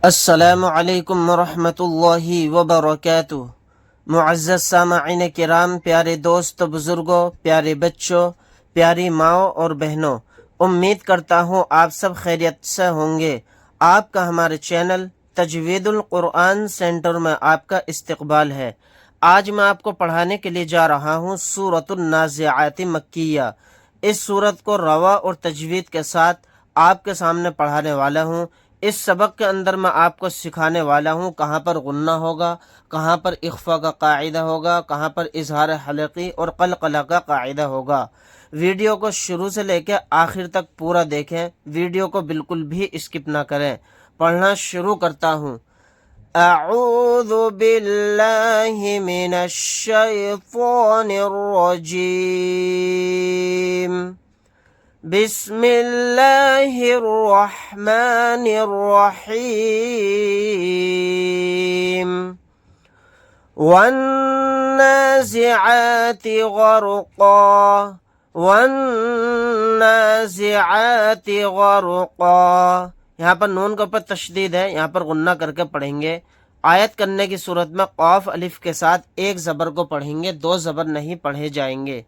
السلام علیکم ورحمۃ اللہ وبرکاتہ۔ معزز سامعین کرام، پیارے دوست بزرگوں، پیارے بچوں، پیاری ماؤں اور بہنوں، امید کرتا ہوں آپ سب خیریت سے ہوں گے۔ آپ کا ہمارے چینل تجوید القرآن سینٹر میں آپ کا استقبال ہے۔ آج میں آپ کو پڑھانے کے لیے جا رہا ہوں سورۃ النازعات مکیہ۔ اس سورت کو روا اور تجوید کے ساتھ آپ کے سامنے پڑھانے والا ہوں۔ اس سبق کے اندر میں آپ کو سکھانے والا ہوں کہاں پر غنہ ہوگا، کہاں پر اخفا کا قاعدہ ہوگا، کہاں پر اظہار حلقی اور قلقلہ کا قاعدہ ہوگا۔ ویڈیو کو شروع سے لے کے آخر تک پورا دیکھیں، ویڈیو کو بالکل بھی اسکپ نہ کریں۔ پڑھنا شروع کرتا ہوں۔ اعوذ باللہ من الشیطان الرجیم، بسم اللہ الرحمن الرحیم۔ والنازعات غرقا، والنازعات غرقا۔ یہاں پر نون کے اوپر تشدید ہے، یہاں پر غنہ کر کے پڑھیں گے۔ آیت کرنے کی صورت میں قاف الف کے ساتھ ایک زبر کو پڑھیں گے، دو زبر نہیں پڑھے جائیں گے۔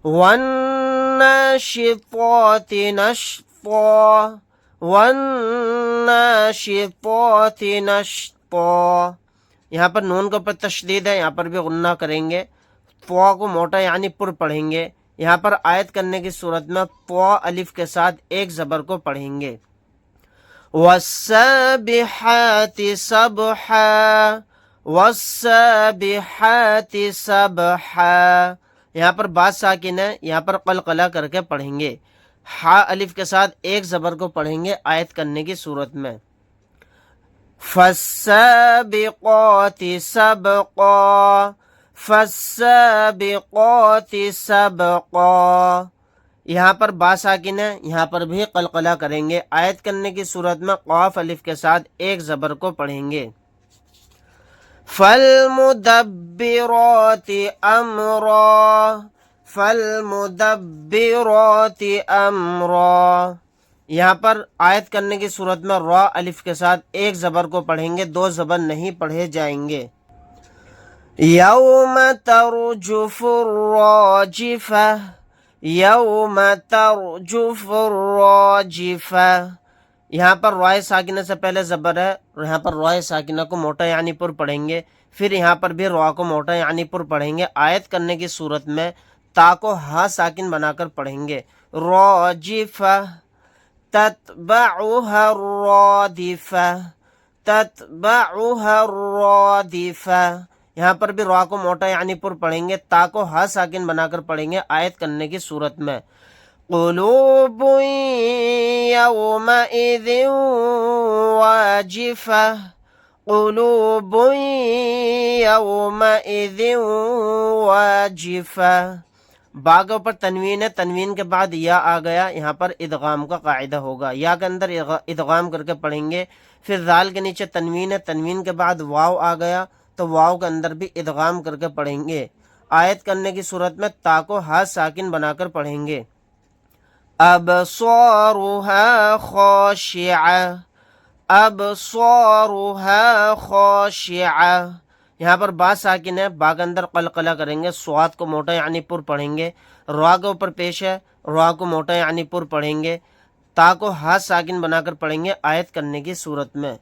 والناشطات نشطا، والناشطات نشطا۔ یہاں پر نون کے اوپر تشدید ہے، یہاں پر بھی غنہ کریں گے۔ طا کو موٹا یعنی پر پڑھیں گے۔ یہاں پر آیت کرنے کی صورت میں طا الف کے ساتھ ایک زبر کو پڑھیں گے۔ والسابحات سبحا، والسابحات سبحا۔ یہاں پر با ساکن ہے، یہاں پر قلقلہ کر کے پڑھیں گے۔ ہا الف کے ساتھ ایک زبر کو پڑھیں گے آیت کرنے کی صورت میں۔ فالسابقات سبقا، فالسابقات سبقا۔ یہاں پر با ساکن ہے، یہاں پر بھی قلقلہ کریں گے۔ آیت کرنے کی صورت میں قاف الف کے ساتھ ایک زبر کو پڑھیں گے۔ فالمدبرات امرا، فالمدبرات امرا۔ یہاں پر آیت کرنے کی صورت میں را الف کے ساتھ ایک زبر کو پڑھیں گے، دو زبر نہیں پڑھے جائیں گے۔ یوم ترجف الراجفہ، یوم ترجف الراجفہ۔ یہاں پر رائے ساکنہ سے پہلے زبر ہے، یہاں پر رائے ساکنہ کو موٹا یعنی پر پڑھیں گے، پھر یہاں پر بھی را کو موٹا یعنی پر پڑھیں گے۔ آیت کرنے کی صورت میں تا کو ہا ساکن بنا کر پڑھیں گے۔ راجفہ، تتبعها الرادفہ، تتبعها الرادفہ۔ یہاں پر بھی را کو موٹا یعنی پر پڑھیں گے، تا کو ہا ساکن بنا کر پڑھیں گے آیت کرنے کی صورت میں۔ قلوب یومئذ واجفہ، قلوب یومئذ واجفہ۔ با کے اوپر تنوین ہے، تنوین کے بعد یا آ گیا، یہاں پر ادغام کا قاعدہ ہوگا۔ یا کے اندر ادغام کر کے پڑھیں گے۔ پھر ذال کے نیچے تنوین ہے، تنوین کے بعد واو آ گیا تو واو کے اندر بھی ادغام کر کے پڑھیں گے۔ آیت کرنے کی صورت میں تا کو ہا ساکن بنا کر پڑھیں گے۔ ابصارها خاشعہ، ابصارها خاشعہ۔ یہاں پر با ساکن ہے، با کے اندر قلقلہ کریں گے، سواد کو موٹا یعنی پر پڑھیں گے۔ را کے اوپر پیش ہے، را کو موٹا یعنی پر پڑھیں گے۔ تا کو ہا ساکن بنا کر پڑھیں گے آیت کرنے کی صورت میں۔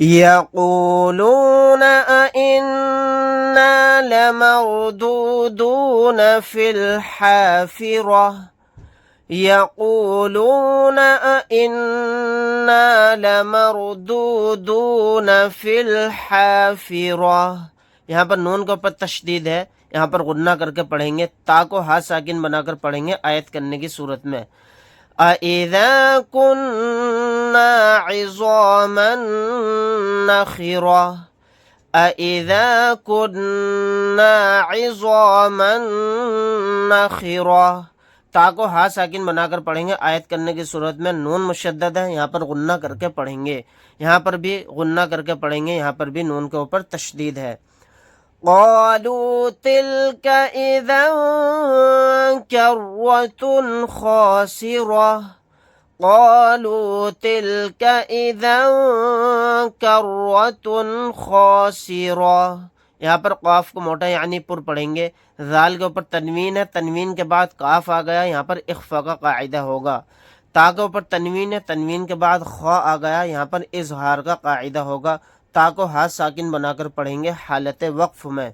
یقولون ائنا لمردودون فی الحافرہ، یقولون ائنا لمردودون فی الحافرہ۔ یہاں پر نون کے اوپر تشدید ہے، یہاں پر غنہ کر کے پڑھیں گے، تا کو ہا ساکن بنا کر پڑھیں گے آیت کرنے کی صورت میں۔ اَإِذَا كُنَّا عِظَامًا نَخِرَةً، اَإِذَا كُنَّا عِظَامًا نَخِرَةً۔ تا کو ہا ساکن بنا کر پڑھیں گے آیت کرنے کی صورت میں۔ نون مشدد ہے، یہاں پر غنہ کر کے پڑھیں گے، یہاں پر بھی غنہ کر کے پڑھیں گے، یہاں پر بھی نون کے اوپر تشدید ہے۔ قالوا تلك إذا كرة خاسرة، قالوا تلك إذا كرة خاسرة. یہاں پر قاف کو موٹا یعنی پر پڑھیں گے. ذال کے اوپر تنوین ہے، تنوین کے بعد کاف آ گیا، یہاں پر اخفا کا قاعدہ ہوگا. تا کے اوپر تنوین ہے، تنوین کے بعد خا آ گیا، یہاں پر اظہار کا قاعدہ ہوگا. تا کو ہاتھ ساکن بنا کر پڑھیں گے حالت وقف میں.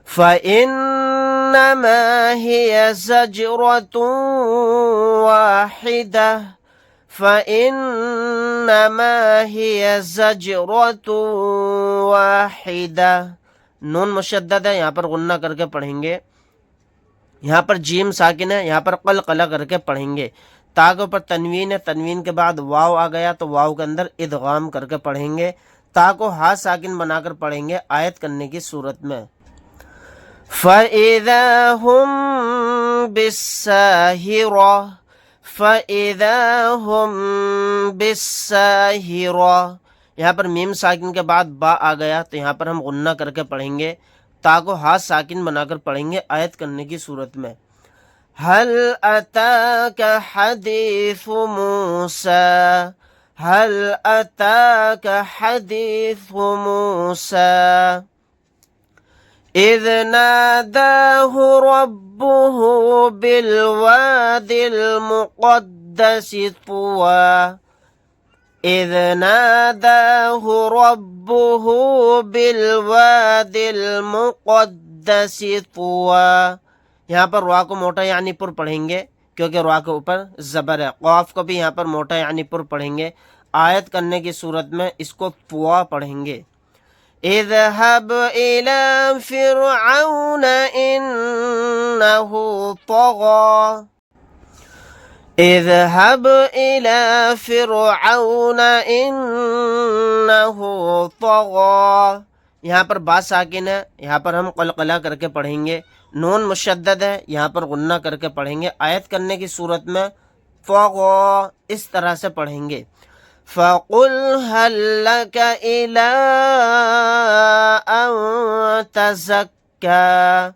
فَإِنَّمَا هِيَ زَجْرَةٌ وَاحِدَةٌ فَإِنَّمَا هِيَ زَجْرَةٌ وَاحِدَةٌ. نون مشدد ہے، یہاں پر غنہ کر کے پڑھیں گے. یہاں پر جیم ساکن ہے، یہاں پر قلقلہ کر کے پڑھیں گے. تا کے اوپر تنوین ہے، تنوین کے بعد واو آ گیا تو واو کے اندر ادغام کر کے پڑھیں گے. تا کو ہاتھ ساکن بنا کر پڑھیں گے آیت کرنے کی صورت میں. فَإِذَا هُمْ بِالسَّاهِرَةِ فَإِذَا هُمْ بِالسَّاهِرَةِ. یہاں پر میم ساکن کے بعد با آ گیا تو یہاں پر ہم غنہ کر کے پڑھیں گے. تا کو ہاتھ ساکن بنا کر پڑھیں گے آیت کرنے کی صورت میں. هل أتاك حديث موسى هل أتاك حديث موسى إذ ناداه ربه بالواد المقدس طوى إذ ناداه ربه بالواد المقدس طوى. یہاں پر را کو موٹا یعنی پر پڑھیں گے کیونکہ را کے اوپر زبر ہے. قاف کو بھی یہاں پر موٹا یعنی پر پڑھیں گے. آیت کرنے کی صورت میں اس کو طوا پڑھیں گے. اذهب إلى فرعون إنه طغى اذهب إلى فرعون إنه طغى. یہاں پر با ساکن ہے، یہاں پر ہم قلقلہ کر کے پڑھیں گے. نون مشدد ہے، یہاں پر غنہ کر کے پڑھیں گے. آیت کرنے کی صورت میں طغى اس طرح سے پڑھیں گے. فَقُلْ هَلْ لَكَ إِلَىٰ أَن تَزَكَّىٰ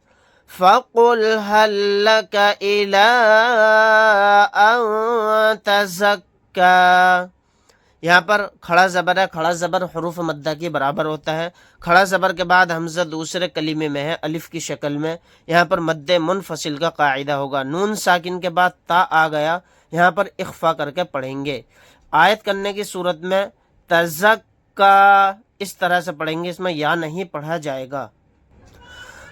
فَقُلْ هَلْ لَكَ إِلَىٰ أَن تَزَكَّىٰ. یہاں پر کھڑا زبر ہے، کھڑا زبر حروف مدہ کے برابر ہوتا ہے. کھڑا زبر کے بعد حمزہ دوسرے کلمے میں ہے الف کی شکل میں، یہاں پر مد منفصل کا قاعدہ ہوگا. نون ساکن کے بعد تا آ گیا، یہاں پر اخفا کر کے پڑھیں گے. آیت کرنے کی صورت میں تزکا اس طرح سے پڑھیں گے، اس میں یا نہیں پڑھا جائے گا.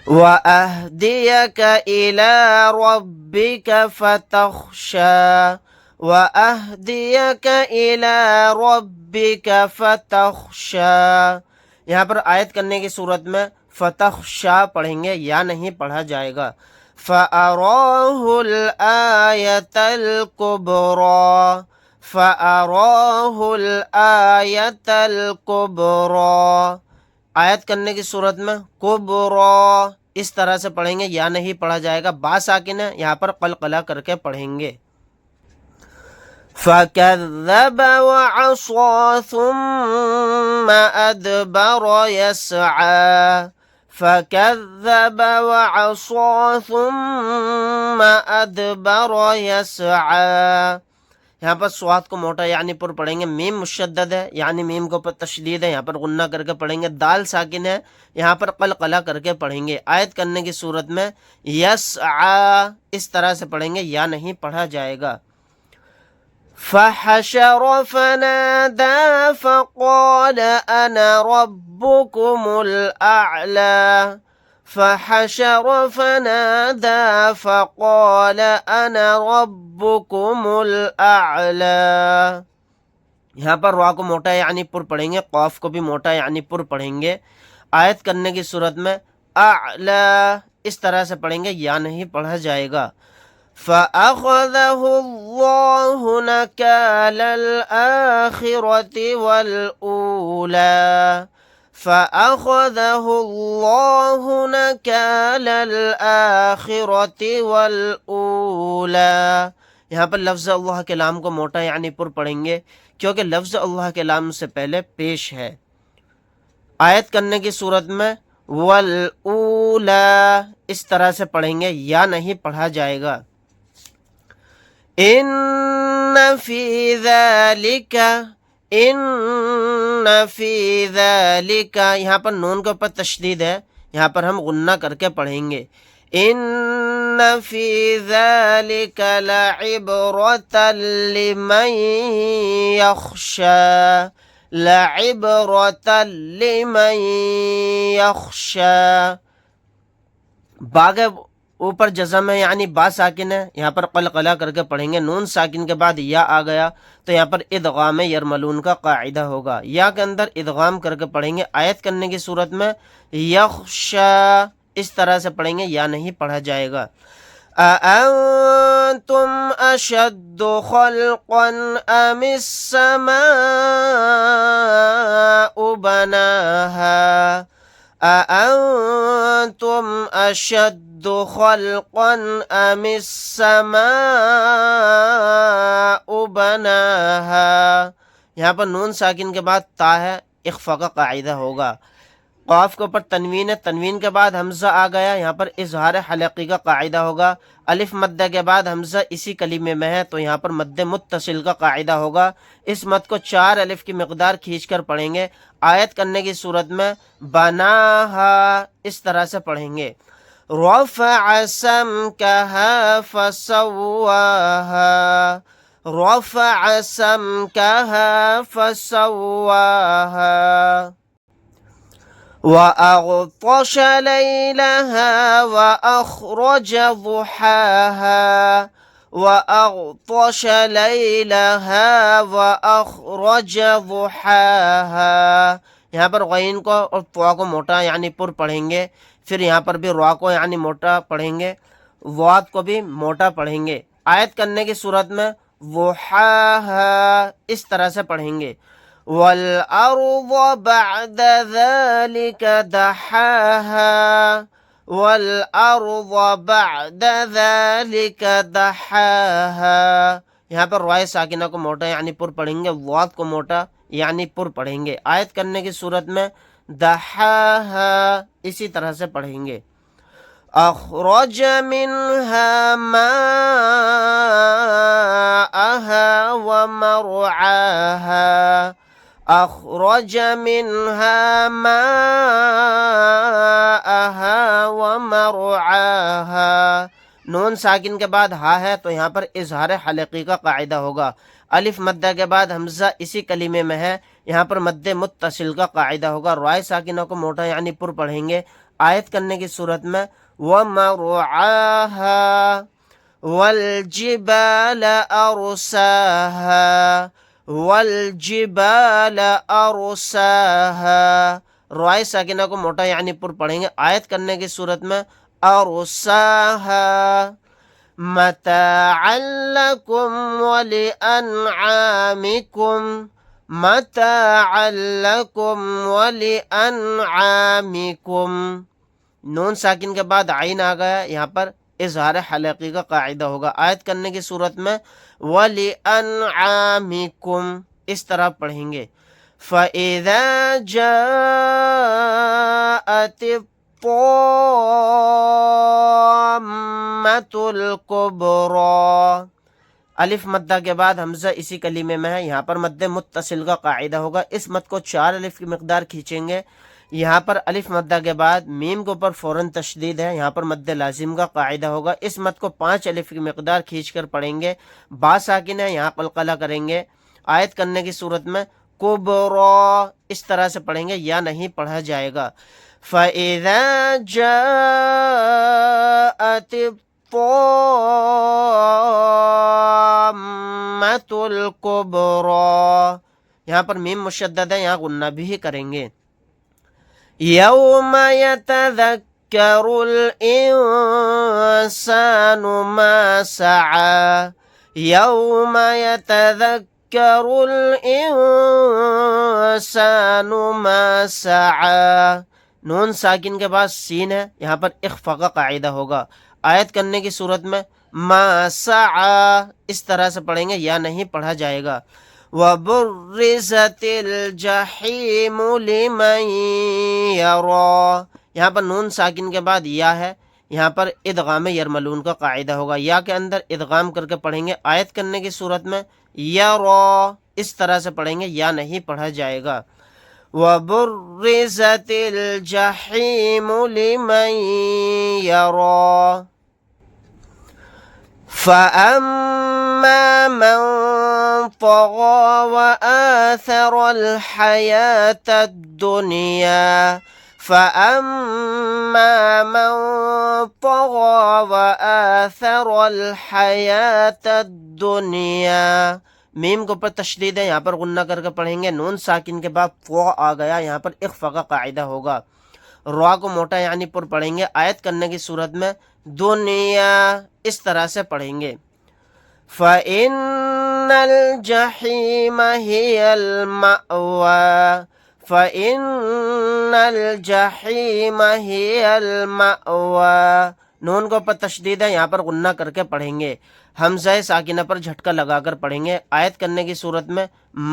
وَأَهْدِيَكَ إِلَىٰ رَبِّكَ فَتَخْشَىٰ وَأَهْدِيَكَ إِلَىٰ رَبِّكَ فَتَخْشَىٰ. یہاں پر آیت کرنے کی صورت میں فتخشا پڑھیں گے، یا نہیں پڑھا جائے گا. فَأَرَاهُ الْآيَةَ الْكُبْرَىٰ فَأَرَاهُ الْآيَةَ الْكُبْرَىٰ. آیت کرنے کی صورت میں کبرا اس طرح سے پڑھیں گے، یا نہیں پڑھا جائے گا. با ساکن ہے، یہاں پر قلقلہ کر کے پڑھیں گے. فَكَذَّبَ وَعَصَىٰ ثُمَّ أَدْبَرَ يَسْعَىٰ فَكَذَّبَ وَعَصَىٰ ثُمَّ أَدْبَرَ يَسْعَىٰ. یہاں پر سواد کو موٹا یعنی پر پڑھیں گے. میم مشدد ہے، یعنی میم کے اوپر تشدید ہے، یہاں پر غنہ کر کے پڑھیں گے. دال ساکن ہے، یہاں پر قلقلہ کر کے پڑھیں گے. آیت کرنے کی صورت میں یسعا اس طرح سے پڑھیں گے، یا نہیں پڑھا جائے گا. فحشر فنادى فقال أنا ربكم الأعلى فحشر فنادى فقال أنا ربكم الأعلى. یہاں پر را کو موٹا یعنی پر پڑھیں گے، قاف کو بھی موٹا یعنی پر پڑھیں گے. آیت کرنے کی صورت میں اعلی اس طرح سے پڑھیں گے، یا نہیں پڑھا جائے گا. فَأَخَذَهُ اللَّهُ نَكَالَ الْآخِرَةِ وَالْأُولَىٰ فَأَخَذَهُ اللَّهُ نَكَالَ الْآخِرَةِ وَالْأُولَىٰ. یہاں پر لفظ اللہ کے لام کو موٹا یعنی پر پڑھیں گے کیونکہ لفظ اللہ کے لام سے پہلے پیش ہے. آیت کرنے کی صورت میں وَالْأُولَىٰ اس طرح سے پڑھیں گے، یا نہیں پڑھا جائے گا. ان فی ذالک، ان فی ذالک، یہاں پر نون کے اوپر تشدید ہے، یہاں پر ہم غنہ کر کے پڑھیں گے. ان فی ذالک لعبرۃ لمن یخشی، لعبرۃ لمن یخشی. باغ اوپر جزم ہے یعنی با ساکن ہے، یہاں پر قلقلہ کر کے پڑھیں گے. نون ساکن کے بعد یا آ گیا تو یہاں پر ادغام یرملون کا قاعدہ ہوگا. یا کے اندر ادغام کر کے پڑھیں گے. آیت کرنے کی صورت میں یخشا اس طرح سے پڑھیں گے، یا نہیں پڑھا جائے گا. أأنتم أشد خلقا أم السماء بناها، أأنتم أشد خلقا أم السماء بناها. یہاں پر نون ساکن کے بعد تا ہے، اخفا کا قاعدہ ہوگا. قاف کے اوپر تنوین ہے، تنوین کے بعد حمزہ آ گیا، یہاں پر اظہار حلقی کا قاعدہ ہوگا. الف مدہ کے بعد حمزہ اسی کلمے میں ہے تو یہاں پر مد متصل کا قاعدہ ہوگا. اس مد کو 4 الف کی مقدار کھینچ کر پڑھیں گے. آیت کرنے کی صورت میں بناہا اس طرح سے پڑھیں گے. رفع سمکہا فسواہا، رفع سمکہا فسواہا. وأغطش ليلها وأخرج ضحاها، وأغطش ليلها وأخرج ضحاها. یہاں پر غین کو اور طوا کو موٹا یعنی پر پڑھیں گے. پھر یہاں پر بھی را کو یعنی موٹا پڑھیں گے، واد کو بھی موٹا پڑھیں گے. آیت کرنے کی صورت میں ضحاها اس طرح سے پڑھیں گے. والأرض بعد ذلك دحاها، والأرض بعد ذلك دحاها. یہاں پر رائے ساکنہ کو موٹا یعنی پر پڑھیں گے، واد کو موٹا یعنی پر پڑھیں گے. آیت کرنے کی صورت میں دحاها اسی طرح سے پڑھیں گے. أخرج منها ماءها ومرعاها، أخرج منها ماءها ومرعاها. نون ساکن کے بعد ہا ہے تو یہاں پر اظہار حلقی کا قاعدہ ہوگا. الف مدہ کے بعد حمزہ اسی کلمے میں ہے، یہاں پر مد متصل کا قاعدہ ہوگا. رائے ساکنہ کو موٹا یعنی پر پڑھیں گے. آیت کرنے کی صورت میں وَمَرْعَاهَا وَالْجِبَالَ أَرْسَاهَا، وَالْجِبَالَ أَرْسَاهَا. رائے ساکنہ کو موٹا یعنی پر پڑھیں گے. آیت کرنے کی صورت میں أَرْسَاهَا مَتَاعًا لَكُمْ وَلِأَنْعَامِكُمْ، مَتَاعًا لَكُمْ وَلِأَنْعَامِكُمْ. نون ساکن کے بعد عین آ گیا، یہاں پر اظہار حلقی کا قاعدہ ہوگا. آیت کرنے کی صورت میں وَلِأَنْعَامِكُمْ اس طرح پڑھیں گے. فَإِذَا جَاءَتِ الطَّامَّةُ الْكُبْرَى. الف مدہ کے بعد حمزہ اسی کلمے میں ہے، یہاں پر مد متصل کا قاعدہ ہوگا. اس مد کو 4 الف کی مقدار کھینچیں گے. یہاں پر الف مدہ کے بعد میم کے اوپر فوراً تشدید ہے، یہاں پر مد لازم کا قاعدہ ہوگا. اس مد کو 5 الف کی مقدار کھینچ کر پڑھیں گے. با ساکن ہے، یہاں قلقلہ کریں گے. آیت کرنے کی صورت میں کبرا اس طرح سے پڑھیں گے، یا نہیں پڑھا جائے گا. فَإِذَا جَاءَتِ الطَّامَّةُ الْكُبْرَى. یہاں پر میم مشدد ہے، یہاں غنہ بھی کریں گے. يَوْمَ يَتَذَكَّرُ الْإِنسَانُ مَا سَعَى، يَوْمَ يَتَذَكَّرُ الْإِنسَانُ مَا سَعَى. نون ساکن کے بعد سین ہے، یہاں پر اخفا کا قاعدہ ہوگا. آیت کرنے کی صورت میں ما سعى اس طرح سے پڑھیں گے، یا نہیں پڑھا جائے گا. وَبُرِّزَتِ الْجَحِيمُ لِمَنْ يَرَى. یہاں پر نون ساکن کے بعد یا ہے، یہاں پر ادغام یرملون کا قاعدہ ہوگا، یا کے اندر ادغام کر کے پڑھیں گے، آیت کرنے کی صورت میں یرا اس طرح سے پڑھیں گے، یا نہیں پڑھا جائے گا۔ وَبُرِّزَتِ الْجَحِيمُ لِمَن يَرَى فَأَمَّا مَن طَغَى وَآثَرَ الْحَيَاةَ الدُّنْيَا فَأَمَّا مَن طَغَى وَآثَرَ الْحَيَاةَ الدُّنْيَا، میم کے اوپر تشدید ہے، یہاں پر غنہ کر کے پڑھیں گے، نون ساکن کے بعد فو آ گیا، یہاں پر اخفا کا قاعدہ ہوگا، را کو موٹا یعنی پر پڑھیں گے، آیت کرنے کی صورت میں دنیا اس طرح سے پڑھیں گے۔ فَإِنَّ الْجَحِيمَ هِيَ الْمَأْوَى فَإِنَّ الْجَحِيمَ هِيَ الْمَأْوَى، نون کو پر تشدید ہے، یہاں پر غنہ کر کے پڑھیں گے، حمزہ ساکنہ پر جھٹکا لگا کر پڑھیں گے، آیت کرنے کی صورت میں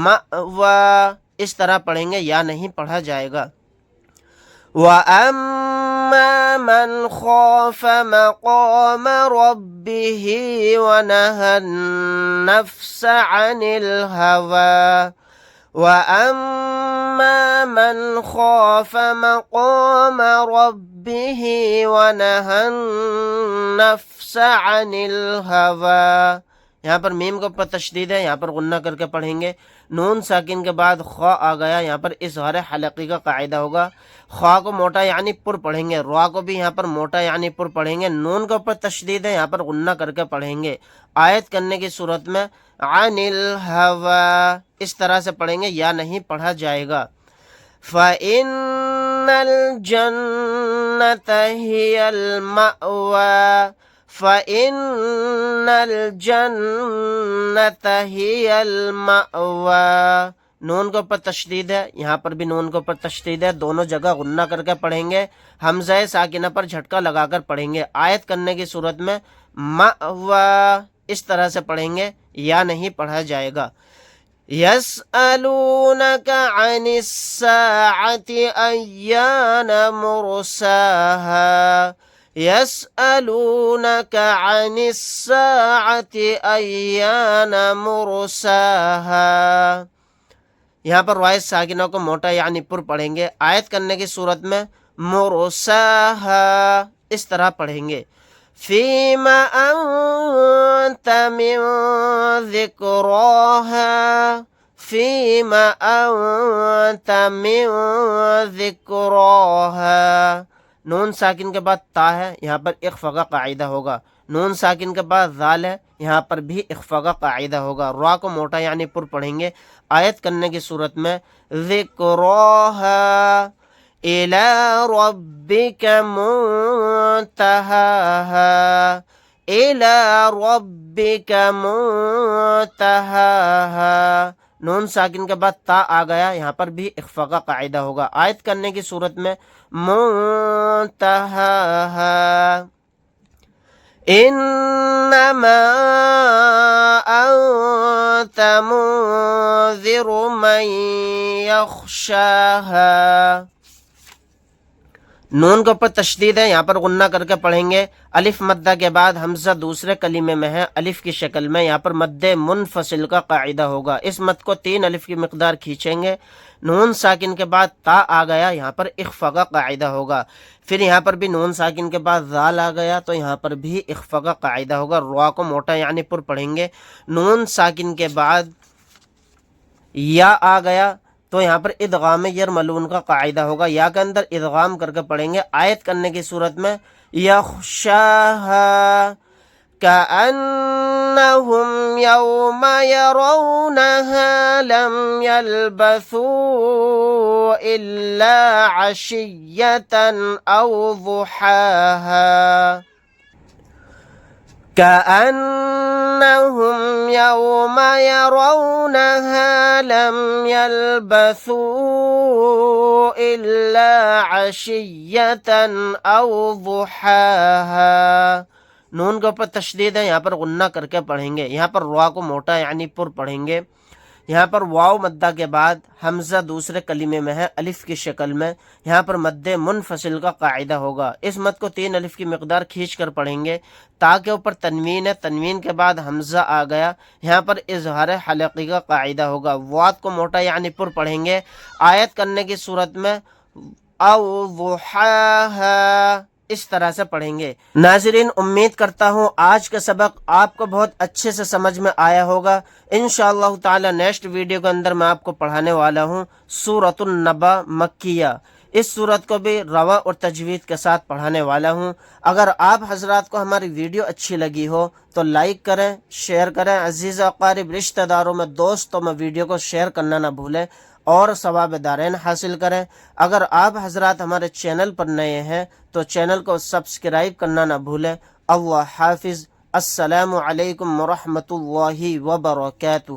مأوى اس طرح پڑھیں گے، یا نہیں پڑھا جائے گا۔ وَأَمَّا مَنْ خَافَ مَقَامَ رَبِّهِ وَنَهَى النَّفْسَ عَنِ الْهَوَى وَأَمَّا مَنْ خَافَ مَقَامَ رَبِّهِ وَنَهَى النَّفْسَ عَنِ الْهَوَى، یہاں پر میم کو پر تشدید ہے، یہاں پر غنہ کر کے پڑھیں گے، نون ساکن کے بعد خوا آ گیا، یہاں پر اظہار حلقی کا قاعدہ ہوگا، خوا کو موٹا یعنی پر پڑھیں گے، را کو بھی یہاں پر موٹا یعنی پر پڑھیں گے، نون کے اوپر تشدید ہے، یہاں پر غنہ کر کے پڑھیں گے، آیت کرنے کی صورت میں عن الہوى اس طرح سے پڑھیں گے، یا نہیں پڑھا جائے گا۔ فَإِنَّ الْجَنَّةَ هِيَ الْمَأْوَى فَإِنَّ الْجَنَّةَ هِيَ الْمَأْوَى، نون کے اوپر تشدید ہے، یہاں پر بھی نون کے اوپر تشدید ہے، دونوں جگہ غنہ کر کے پڑھیں گے، حمزہ ساکنہ پر جھٹکا لگا کر پڑھیں گے، آیت کرنے کی صورت میں مأوى اس طرح سے پڑھیں گے، یا نہیں پڑھا جائے گا۔ يَسْأَلُونَكَ عَنِ السَّاعَةِ أَيَّانَ مُرْسَاهَا يَسْأَلُونَكَ عَنِ السَّاعَةِ أَيَّانَ مُرْسَاهَا، یہاں پر وائس ساکنہ کو موٹا یعنی پر پڑھیں گے، آیت کرنے کی صورت میں مرساها اس طرح پڑھیں گے۔ فِيمَ أَنْتَ مِنْ ذِكْرَاهَا فِيمَ أَنْتَ مِنْ ذِكْرَاهَا، نون ساکن کے بعد تا ہے، یہاں پر اخفا کا قاعدہ ہوگا، نون ساکن کے بعد ذال ہے، یہاں پر بھی اخفا کا قاعدہ ہوگا، را کو موٹا یعنی پر پڑھیں گے، آیت کرنے کی صورت میں ذِكْرَاهَا إِلَى رَبِّكَ مُنْتَهَاهَا إِلَى رَبِّكَ مُنْتَهَاهَا، نون ساکن کے بعد تا آ گیا، یہاں پر بھی اخفا کا قاعدہ ہوگا، آیت کرنے کی صورت میں منتہاها انما انت منذر من یخشاها، نون کے اوپر تشدید ہے، یہاں پر غنہ کر کے پڑھیں گے، الف مدہ کے بعد حمزہ دوسرے کلمے میں ہے الف کی شکل میں، یہاں پر مد منفصل کا قاعدہ ہوگا، اس مد کو 3 الف کی مقدار کھینچیں گے، نون ساکن کے بعد تا آ گیا، یہاں پر اخفا کا قاعدہ ہوگا، پھر یہاں پر بھی نون ساکن کے بعد ذال آ گیا تو یہاں پر بھی اخفا کا قاعدہ ہوگا، را کو موٹا یعنی پر پڑھیں گے، نون ساکن کے بعد یا آ گیا تو یہاں پر ادغام یرملون کا قاعدہ ہوگا، یا کے اندر ادغام کر کے پڑھیں گے، آیت کرنے کی صورت میں یخشاها كأنهم يوم يرونها لم يلبثوا إلا عشية أو ضحاها كأنهم يوم يرونها لم يلبثوا إلا عشية أو ضحاها، نون کے اوپر تشدید ہے، یہاں پر غنہ کر کے پڑھیں گے، یہاں پر را کو موٹا یعنی پر پڑھیں گے، یہاں پر واو مدہ کے بعد حمزہ دوسرے کلمے میں ہے الف کی شکل میں، یہاں پر مد منفصل کا قاعدہ ہوگا۔ اس مد کو 3 الف کی مقدار کھینچ کر پڑھیں گے۔ تا کے اوپر تنوین ہے، تنوین کے بعد حمزہ آ گیا، یہاں پر اظہار حلقی کا قاعدہ ہوگا۔ واد کو موٹا یعنی پر پڑھیں گے۔ آیت کرنے کی صورت میں او ضحاها اس طرح سے پڑھیں گے۔ ناظرین، امید کرتا ہوں آج کا سبق آپ کو بہت اچھے سے سمجھ میں آیا ہوگا۔ انشاءاللہ تعالی نیکسٹ ویڈیو کے اندر میں آپ کو پڑھانے والا ہوں سورۃ النبا مکیہ۔ اس صورت کو بھی رواں اور تجوید کے ساتھ پڑھانے والا ہوں۔ اگر آپ حضرات کو ہماری ویڈیو اچھی لگی ہو تو لائک کریں، شیئر کریں، عزیز اقارب رشتہ داروں میں دوستوں میں ویڈیو کو شیئر کرنا نہ بھولیں اور ثواب دارین حاصل کریں۔ اگر آپ حضرات ہمارے چینل پر نئے ہیں تو چینل کو سبسکرائب کرنا نہ بھولیں۔ اللہ حافظ۔ السلام علیکم ورحمۃ اللہ وبرکاتہ۔